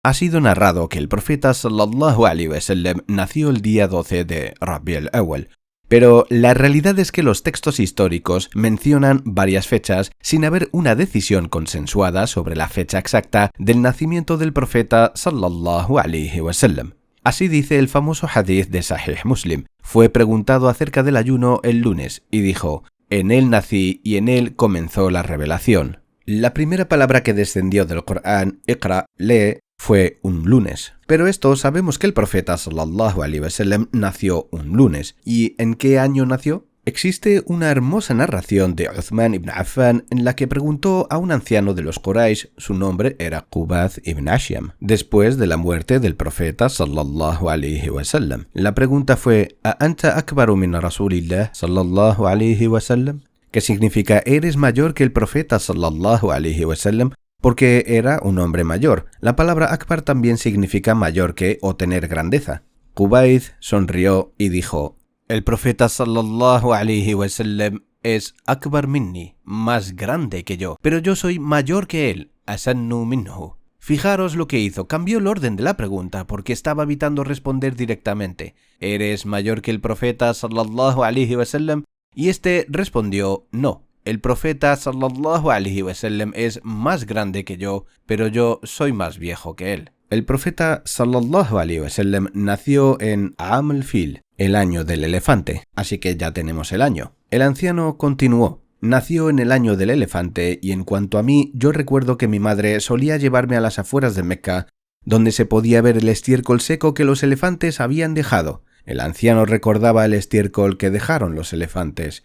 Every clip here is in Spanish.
Ha sido narrado que el profeta sallallahu alaihi wasallam nació el día 12 de Rabi' al-Awwal, pero la realidad es que los textos históricos mencionan varias fechas sin haber una decisión consensuada sobre la fecha exacta del nacimiento del profeta sallallahu alaihi wasallam. Así dice el famoso hadith de Sahih Muslim. Fue preguntado acerca del ayuno el lunes y dijo: en él nací y en él comenzó la revelación. La primera palabra que descendió del Corán, Iqra, lee, fue un lunes. Pero esto sabemos que el profeta sallallahu alaihi wasallam nació un lunes. ¿Y en qué año nació? Existe una hermosa narración de Uthman ibn Affan en la que preguntó a un anciano de los Quraysh, su nombre era Qubath ibn Ashyam, después de la muerte del profeta sallallahu alaihi wasallam. La pregunta fue: ¿A anta akbaru min rasulillah sallallahu alaihi wasallam? Que significa: ¿eres mayor que el profeta sallallahu alaihi wasallam? Porque era un hombre mayor. La palabra akbar también significa mayor que o tener grandeza. Qubaith sonrió y dijo: el profeta sallallahu alaihi wasallam es akbar minni, más grande que yo, pero yo soy mayor que él, asannu minhu. Fijaros lo que hizo, cambió el orden de la pregunta porque estaba evitando responder directamente: ¿eres mayor que el profeta sallallahu alaihi wasallam? Y este respondió: no. El profeta sallallahu alaihi wasallam es más grande que yo, pero yo soy más viejo que él. El profeta sallallahu alaihi wasallam nació en Am al-Fil, el año del elefante, así que ya tenemos el año. El anciano continuó: nació en el año del elefante y en cuanto a mí, yo recuerdo que mi madre solía llevarme a las afueras de Mecca, donde se podía ver el estiércol seco que los elefantes habían dejado. El anciano recordaba el estiércol que dejaron los elefantes.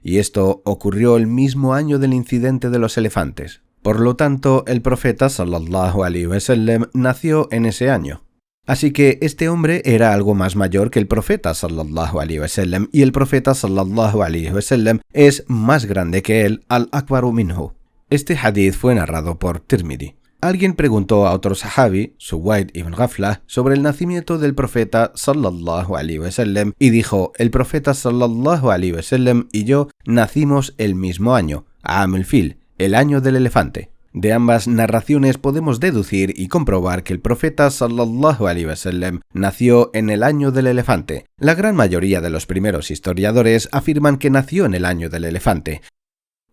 Y esto ocurrió el mismo año del incidente de los elefantes. Por lo tanto, el profeta sallallahu alaihi wasallam nació en ese año. Así que este hombre era algo más mayor que el profeta sallallahu alaihi wasallam y el profeta sallallahu alaihi wasallam es más grande que él, al-akbaru minhu. Este hadith fue narrado por Tirmidhi. Alguien preguntó a otro sahabi, Suwaid ibn Ghafla, sobre el nacimiento del profeta sallallahu alaihi wasallam y dijo: el profeta sallallahu alaihi wasallam y yo nacimos el mismo año, Am al-Fil, el año del elefante. De ambas narraciones podemos deducir y comprobar que el profeta sallallahu alaihi wasallam nació en el año del elefante. La gran mayoría de los primeros historiadores afirman que nació en el año del elefante.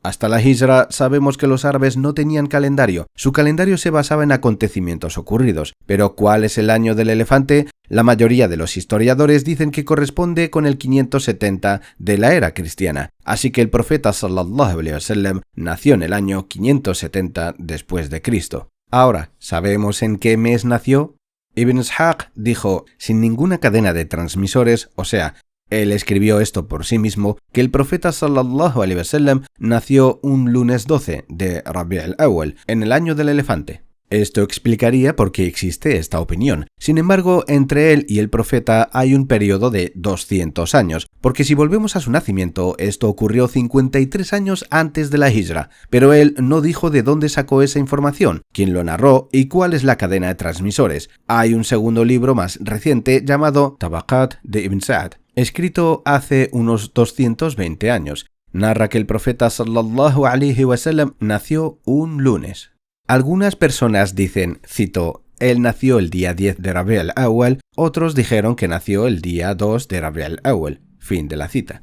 Hasta la Hijra sabemos que los árabes no tenían calendario. Su calendario se basaba en acontecimientos ocurridos. Pero ¿cuál es el año del elefante? La mayoría de los historiadores dicen que corresponde con el 570 de la era cristiana. Así que el profeta sallallahu alaihi wasallam nació en el año 570 después de Cristo. Ahora, ¿sabemos en qué mes nació? Ibn Ishaq dijo, sin ninguna cadena de transmisores, o sea, él escribió esto por sí mismo, que el profeta sallallahu alaihi wasallam nació un lunes 12 de Rabi' al-Awwal, en el año del elefante. Esto explicaría por qué existe esta opinión. Sin embargo, entre él y el profeta hay un periodo de 200 años, porque si volvemos a su nacimiento, esto ocurrió 53 años antes de la Hijra, pero él no dijo de dónde sacó esa información, quién lo narró y cuál es la cadena de transmisores. Hay un segundo libro más reciente llamado Tabaqat de Ibn Sa'd, escrito hace unos 220 años. Narra que el profeta sallallahu alaihi wasallam nació un lunes. Algunas personas dicen, cito, él nació el día 10 de Rabi' al-Awwal, otros dijeron que nació el día 2 de Rabi' al-Awwal. Fin de la cita.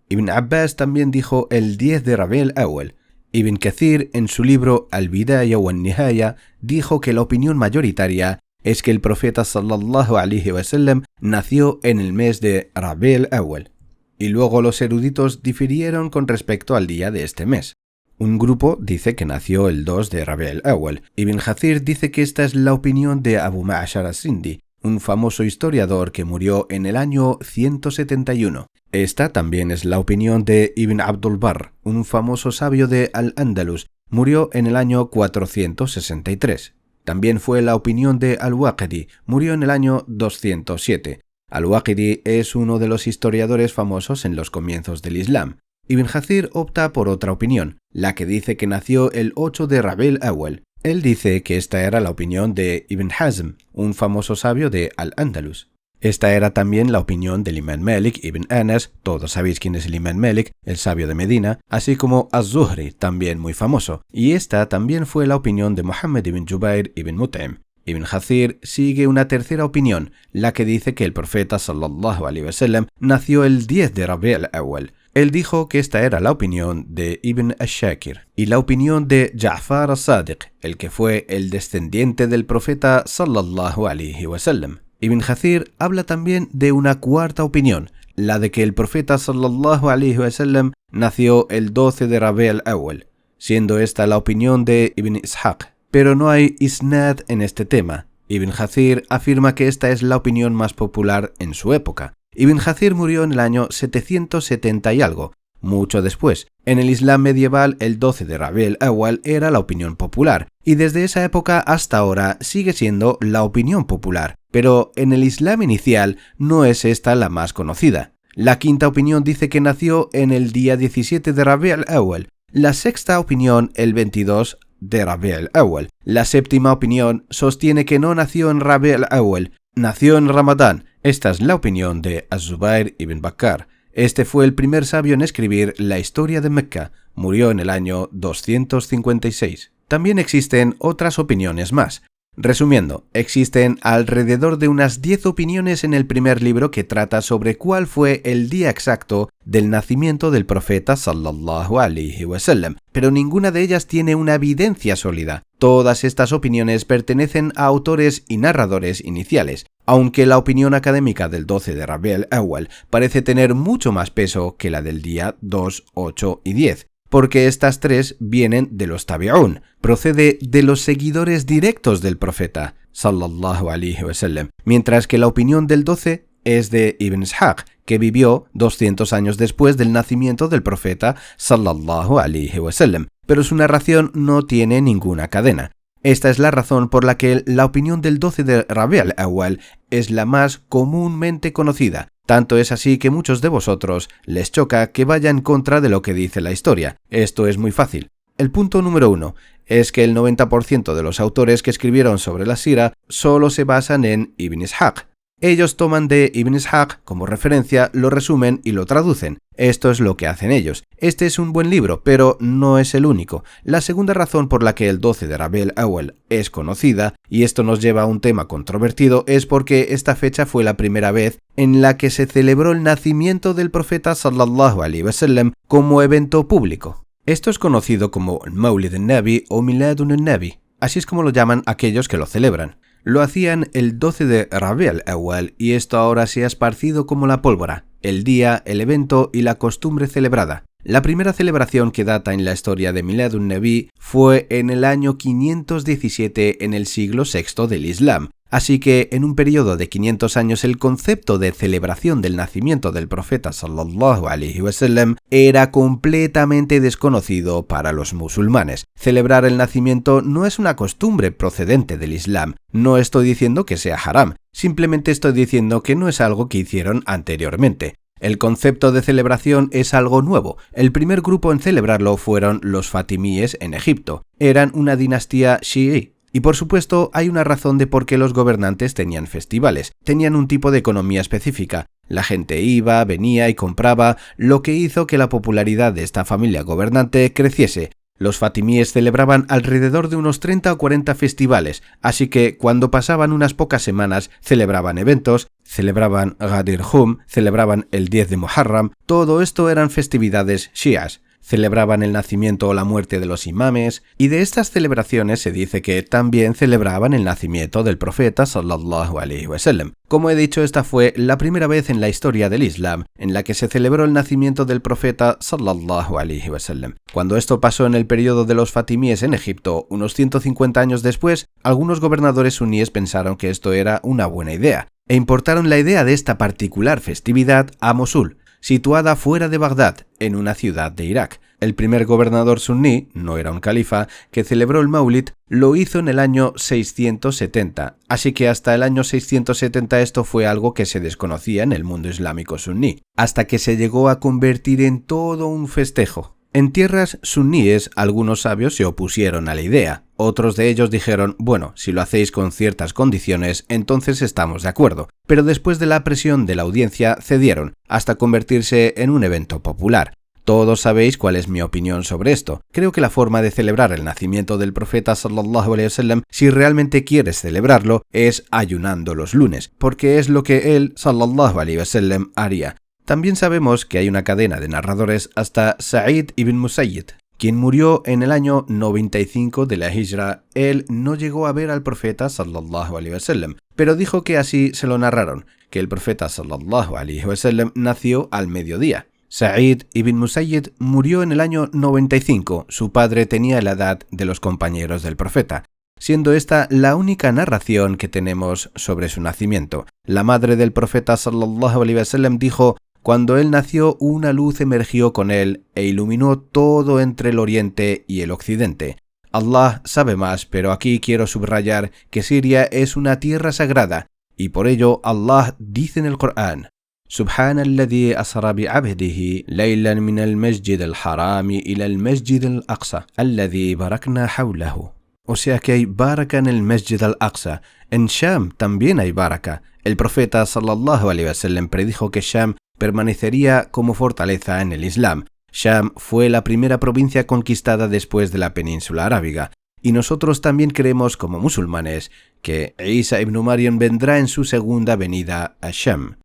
Ibn Abbas también dijo el 10 de Rabi' al-Awwal. Ibn Kathir, en su libro Al-Bidaya wa An-Nihaya, dijo que la opinión mayoritaria es que el profeta sallallahu alaihi wasallam nació en el mes de Rabi' al-Awwal. Y luego los eruditos difirieron con respecto al día de este mes. Un grupo dice que nació el 2 de Rabi' al-Awwal. Ibn Kathir dice que esta es la opinión de Abu Ma'shar as-Sindi, un famoso historiador que murió en el año 171. Esta también es la opinión de Ibn Abdul Barr, un famoso sabio de Al-Ándalus. Murió en el año 463. También fue la opinión de Al-Waqidi, murió en el año 207. Al-Waqidi es uno de los historiadores famosos en los comienzos del Islam. Ibn Kathir opta por otra opinión, la que dice que nació el 8 de Rabi' al-Awwal. Él dice que esta era la opinión de Ibn Hazm, un famoso sabio de Al-Ándalus. Esta era también la opinión del Imam Malik ibn Anas, todos sabéis quién es el Imam Malik, el sabio de Medina, así como Az-Zuhri, también muy famoso. Y esta también fue la opinión de Muhammad ibn Jubair ibn Mut'im. Ibn Jathir sigue una tercera opinión, la que dice que el profeta sallallahu alaihi wasallam nació el 10 de Rabi' al-Awwal. Él dijo que esta era la opinión de Ibn ash-Shakir y la opinión de Ja'far as-Sadiq, el que fue el descendiente del profeta sallallahu alaihi wasallam. Ibn Jathir habla también de una cuarta opinión, la de que el profeta sallallahu alaihi wasallam nació el 12 de Rabi' al-Awwal, siendo esta la opinión de Ibn Ishaq. Pero no hay isnad en este tema. Ibn Jathir afirma que esta es la opinión más popular en su época. Ibn Jathir murió en el año 770 y algo, mucho después. En el Islam medieval, el 12 de Rabi' al-Awwal era la opinión popular, y desde esa época hasta ahora sigue siendo la opinión popular. Pero en el Islam inicial no es esta la más conocida. La quinta opinión dice que nació en el día 17 de Rabi' al-Awwal. La sexta opinión el 22 de Rabi' al-Awwal. La séptima opinión sostiene que no nació en Rabi' al-Awwal, nació en Ramadán. Esta es la opinión de Az-Zubayr ibn Bakkar. Este fue el primer sabio en escribir la historia de Mecca. Murió en el año 256. También existen otras opiniones más. Resumiendo, existen alrededor de unas 10 opiniones en el primer libro que trata sobre cuál fue el día exacto del nacimiento del profeta sallallahu alaihi wasallam, pero ninguna de ellas tiene una evidencia sólida. Todas estas opiniones pertenecen a autores y narradores iniciales, aunque la opinión académica del 12 de Rabi' al-Awwal parece tener mucho más peso que la del día 2, 8 y 10. Porque estas tres vienen de los tabi'un, procede de los seguidores directos del profeta, sallallahu alaihi wasallam, mientras que la opinión del 12 es de Ibn Ishaq, que vivió 200 años después del nacimiento del profeta, sallallahu alaihi wasallam, pero su narración no tiene ninguna cadena. Esta es la razón por la que la opinión del 12 de Rabi' al-Awwal es la más comúnmente conocida. Tanto es así que muchos de vosotros les choca que vaya en contra de lo que dice la historia. Esto es muy fácil. El punto número 1 es que el 90% de los autores que escribieron sobre la Sira solo se basan en Ibn Ishaq. Ellos toman de Ibn Ishaq como referencia, lo resumen y lo traducen. Esto es lo que hacen ellos. Este es un buen libro, pero no es el único. La segunda razón por la que el 12 de Rabi' al-Awwal es conocida, y esto nos lleva a un tema controvertido, es porque esta fecha fue la primera vez en la que se celebró el nacimiento del profeta sallallahu alaihi wasallam como evento público. Esto es conocido como Mawlid al-Nabi o Miladun al-Nabi. Así es como lo llaman aquellos que lo celebran. Lo hacían el 12 de Rabi' al-Awwal y esto ahora se ha esparcido como la pólvora, el día, el evento y la costumbre celebrada. La primera celebración que data en la historia de Miladun Nabi fue en el año 517 en el siglo VI del Islam. Así que en un periodo de 500 años el concepto de celebración del nacimiento del profeta sallallahu alaihi wasallam era completamente desconocido para los musulmanes. Celebrar el nacimiento no es una costumbre procedente del Islam. No estoy diciendo que sea haram, simplemente estoy diciendo que no es algo que hicieron anteriormente. El concepto de celebración es algo nuevo. El primer grupo en celebrarlo fueron los fatimíes en Egipto. Eran una dinastía chií. Y por supuesto hay una razón de por qué los gobernantes tenían festivales. Tenían un tipo de economía específica. La gente iba, venía y compraba, lo que hizo que la popularidad de esta familia gobernante creciese. Los fatimíes celebraban alrededor de unos 30 o 40 festivales, así que cuando pasaban unas pocas semanas celebraban eventos, celebraban Ghadir Hum, celebraban el 10 de Muharram, todo esto eran festividades shias. Celebraban el nacimiento o la muerte de los imames, y de estas celebraciones se dice que también celebraban el nacimiento del profeta sallallahu alaihi wasallam. Como he dicho, esta fue la primera vez en la historia del Islam en la que se celebró el nacimiento del profeta sallallahu alaihi wasallam. Cuando esto pasó en el periodo de los fatimíes en Egipto, unos 150 años después, algunos gobernadores suníes pensaron que esto era una buena idea, e importaron la idea de esta particular festividad a Mosul, situada fuera de Bagdad, en una ciudad de Irak. El primer gobernador suní, no era un califa, que celebró el Maulid, lo hizo en el año 670, así que hasta el año 670 esto fue algo que se desconocía en el mundo islámico suní, hasta que se llegó a convertir en todo un festejo. En tierras suníes, algunos sabios se opusieron a la idea. Otros de ellos dijeron, bueno, si lo hacéis con ciertas condiciones, entonces estamos de acuerdo. Pero después de la presión de la audiencia, cedieron, hasta convertirse en un evento popular. Todos sabéis cuál es mi opinión sobre esto. Creo que la forma de celebrar el nacimiento del profeta sallallahu alaihi wasallam, si realmente quieres celebrarlo, es ayunando los lunes, porque es lo que él sallallahu alaihi wasallam haría. También sabemos que hay una cadena de narradores hasta Sa'id ibn Musayyib, quien murió en el año 95 de la Hijra. Él no llegó a ver al profeta sallallahu alaihi wasallam, pero dijo que así se lo narraron, que el profeta sallallahu alaihi wasallam nació al mediodía. Sa'id ibn Musayyib murió en el año 95, su padre tenía la edad de los compañeros del profeta, siendo esta la única narración que tenemos sobre su nacimiento. La madre del profeta sallallahu alaihi wasallam dijo: cuando él nació, una luz emergió con él e iluminó todo entre el oriente y el occidente. Allah sabe más, pero aquí quiero subrayar que Siria es una tierra sagrada, y por ello Allah dice en el Corán: سبحان الذي أسرى بعبده ليلا من المسجد الحرام إلى المسجد الأقصى الذي باركنا حوله. O sea que hay baraka en el Masjid al-Aqsa. En Sham también hay baraka. El profeta sallallahu alaihi wasallam predijo que Sham permanecería como fortaleza en el Islam. Sham fue la primera provincia conquistada después de la península arábiga. Y nosotros también creemos como musulmanes que Isa ibn Maryam vendrá en su segunda venida a Sham.